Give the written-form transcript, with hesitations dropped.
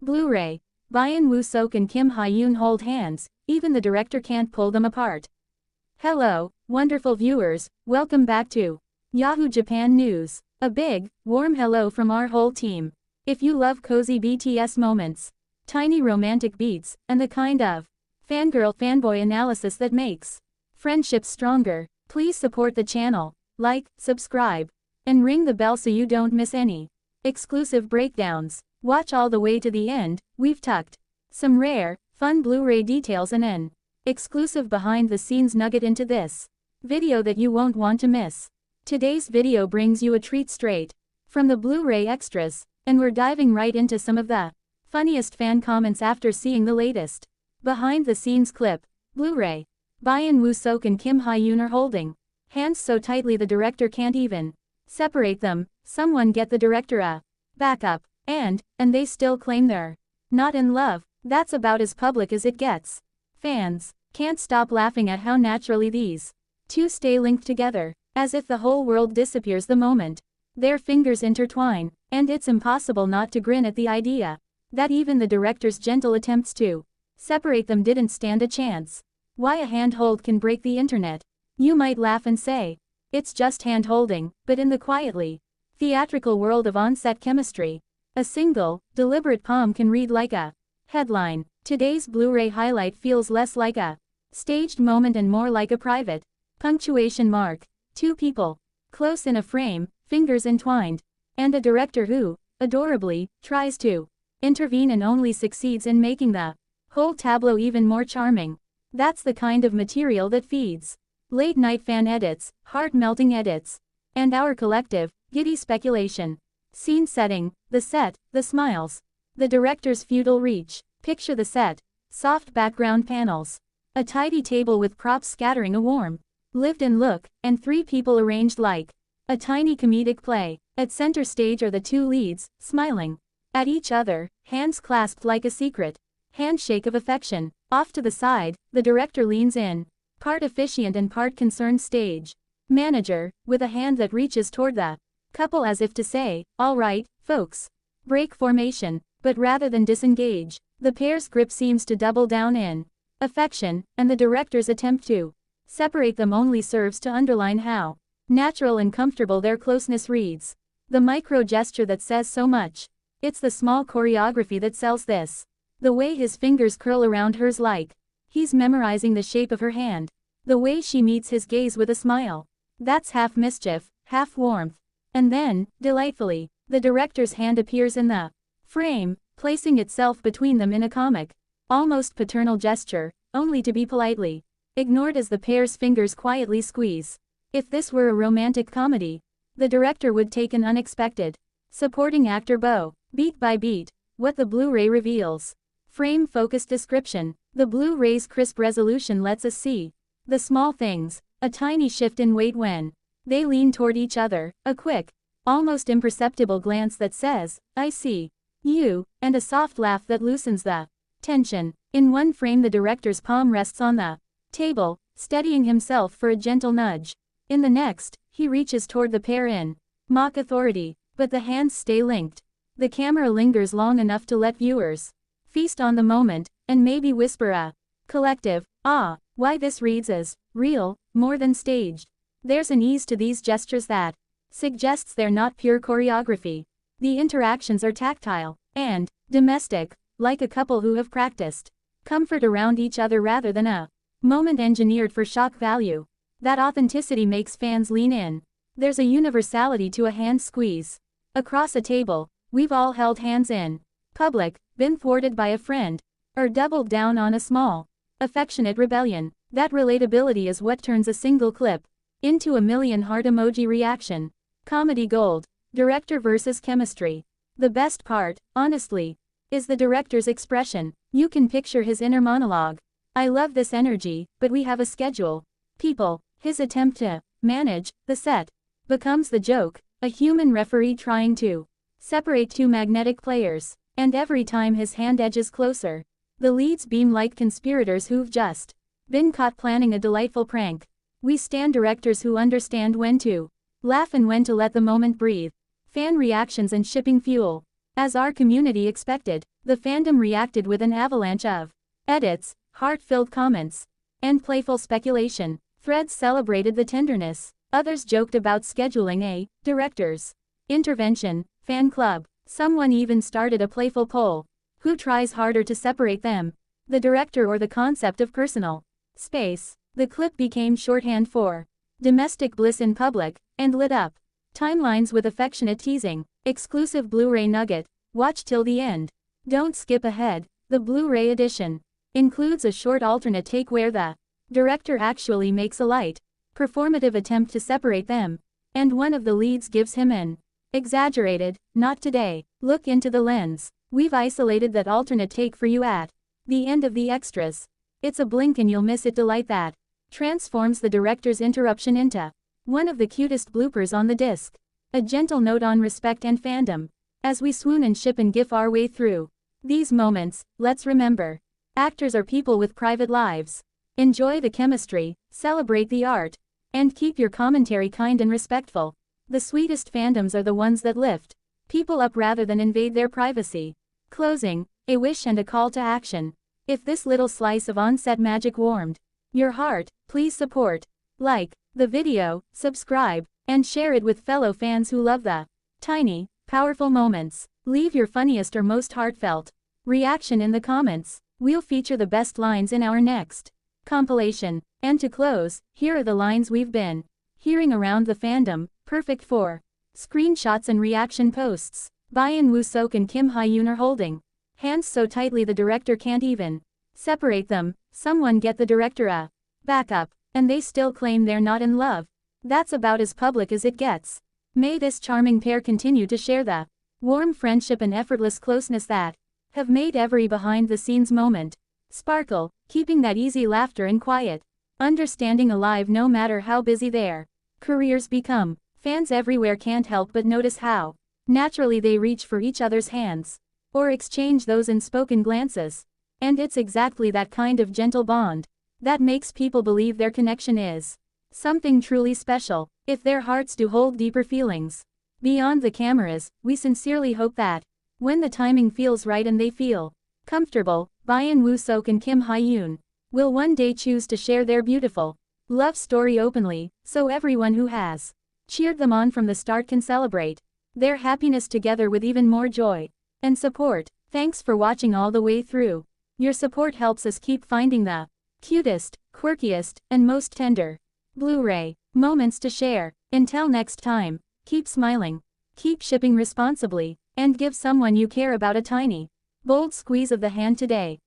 Blu-ray. Byun Woo-seok and Hye-yoon hold hands, even the director can't pull them apart. Hello, wonderful viewers, welcome back to Yahoo Japan News. A big, warm hello from our whole team. If you love cozy BTS moments, tiny romantic beats, and the kind of fangirl fanboy analysis that makes friendships stronger, please support the channel, like, subscribe, and ring the bell so you don't miss any exclusive breakdowns. Watch all the way to the end. We've tucked some rare, fun Blu-ray details and an exclusive behind-the-scenes nugget into this video that you won't want to miss. Today's video brings you a treat straight from the Blu-ray extras, and we're diving right into some of the funniest fan comments after seeing the latest behind-the-scenes clip. Blu-ray. Byun Woo-seok and Hye-yoon are holding hands so tightly the director can't even separate them. Someone get the director a backup. And they still claim they're not in love. That's about as public as it gets. Fans can't stop laughing at how naturally these two stay linked together, as if the whole world disappears the moment their fingers intertwine, and it's impossible not to grin at the idea that even the director's gentle attempts to separate them didn't stand a chance. Why a handhold can break the internet? You might laugh and say, it's just hand-holding, but in the quietly theatrical world of on-set chemistry, a single, deliberate palm can read like a headline. Today's Blu-ray highlight feels less like a staged moment and more like a private punctuation mark. Two people, close in a frame, fingers entwined, and a director who, adorably, tries to intervene and only succeeds in making the whole tableau even more charming. That's the kind of material that feeds late-night fan edits, heart-melting edits, and our collective, giddy speculation. Scene setting, the set, the smiles, the director's feudal reach. Picture the set, soft background panels, a tidy table with props scattering a warm, lived-in look, and three people arranged like a tiny comedic play. At center stage are the two leads, smiling at each other, hands clasped like a secret handshake of affection. Off to the side, the director leans in, part officiant and part concerned stage manager, with a hand that reaches toward the couple as if to say, all right, folks, break formation. But rather than disengage, the pair's grip seems to double down in affection, and the director's attempt to separate them only serves to underline how natural and comfortable their closeness reads. The micro gesture that says so much. It's the small choreography that sells this. The way his fingers curl around hers like he's memorizing the shape of her hand. The way she meets his gaze with a smile. That's half mischief, half warmth. And then, delightfully, the director's hand appears in the frame, placing itself between them in a comic, almost paternal gesture, only to be politely ignored as the pair's fingers quietly squeeze. If this were a romantic comedy, the director would take an unexpected supporting actor bow. Beat by beat, what the Blu-ray reveals. Frame-focused description. The Blu-ray's crisp resolution lets us see the small things, a tiny shift in weight when they lean toward each other, a quick, almost imperceptible glance that says, I see you, and a soft laugh that loosens the tension. In one frame the director's palm rests on the table, steadying himself for a gentle nudge. In the next, he reaches toward the pair in mock authority, but the hands stay linked. The camera lingers long enough to let viewers feast on the moment, and maybe whisper a collective, ah, why this reads as real, more than staged. There's an ease to these gestures that suggests they're not pure choreography. The interactions are tactile and domestic, like a couple who have practiced comfort around each other rather than a moment engineered for shock value. That authenticity makes fans lean in. There's a universality to a hand squeeze. Across a table, we've all held hands in public, been thwarted by a friend, or doubled down on a small, affectionate rebellion. That relatability is what turns a single clip into a million heart emoji reaction. Comedy gold. Director versus chemistry. The best part, honestly, is the director's expression. You can picture his inner monologue. I love this energy, but we have a schedule. People. His attempt to manage the set becomes the joke, a human referee trying to separate two magnetic players. And every time his hand edges closer, the leads beam like conspirators who've just been caught planning a delightful prank. We stand directors who understand when to laugh and when to let the moment breathe. Fan reactions and shipping fuel. As our community expected, The fandom reacted with an avalanche of edits, heart-filled comments, and playful speculation. Threads celebrated the tenderness. Others joked about scheduling a director's intervention fan club. Someone even started a playful poll. Who tries harder to separate them? The director or the concept of personal space? The clip became shorthand for domestic bliss in public, and lit up timelines with affectionate teasing. Exclusive Blu-ray nugget. Watch till the end. Don't skip ahead. The Blu-ray edition includes a short alternate take where the director actually makes a light, performative attempt to separate them, and one of the leads gives him an exaggerated, "not today" look into the lens. We've isolated that alternate take for you at the end of the extras. It's a blink and you'll miss it delight that transforms the director's interruption into one of the cutest bloopers on the disc. A gentle note on respect and fandom. As we swoon and ship and gif our way through these moments, let's remember, actors are people with private lives. Enjoy the chemistry, celebrate the art, and keep your commentary kind and respectful. The sweetest fandoms are the ones that lift people up rather than invade their privacy. Closing, a wish and a call to action. If this little slice of on-set magic warmed your heart, please support, like the video, subscribe, and share it with fellow fans who love the tiny, powerful moments. Leave your funniest or most heartfelt reaction in the comments. We'll feature the best lines in our next compilation. And to close, here are the lines we've been hearing around the fandom, perfect for screenshots and reaction posts. Byun, Woo-seok and Kim Hye-yoon are holding hands so tightly the director can't even separate them. Someone get the director a backup. And they still claim they're not in love. That's about as public as it gets. May this charming pair continue to share the warm friendship and effortless closeness that have made every behind-the-scenes moment sparkle, keeping that easy laughter and quiet understanding alive no matter how busy their careers become. Fans everywhere can't help but notice how naturally they reach for each other's hands, or exchange those unspoken glances. And it's exactly that kind of gentle bond that makes people believe their connection is something truly special. If their hearts do hold deeper feelings beyond the cameras, we sincerely hope that when the timing feels right and they feel comfortable, Byun, Woo-seok and Kim Hye-yoon will one day choose to share their beautiful love story openly, so everyone who has cheered them on from the start can celebrate their happiness together with even more joy and support. Thanks for watching all the way through. Your support helps us keep finding the cutest, quirkiest, and most tender Blu-ray moments to share. Until next time, keep smiling, keep shipping responsibly, and give someone you care about a tiny, bold squeeze of the hand today.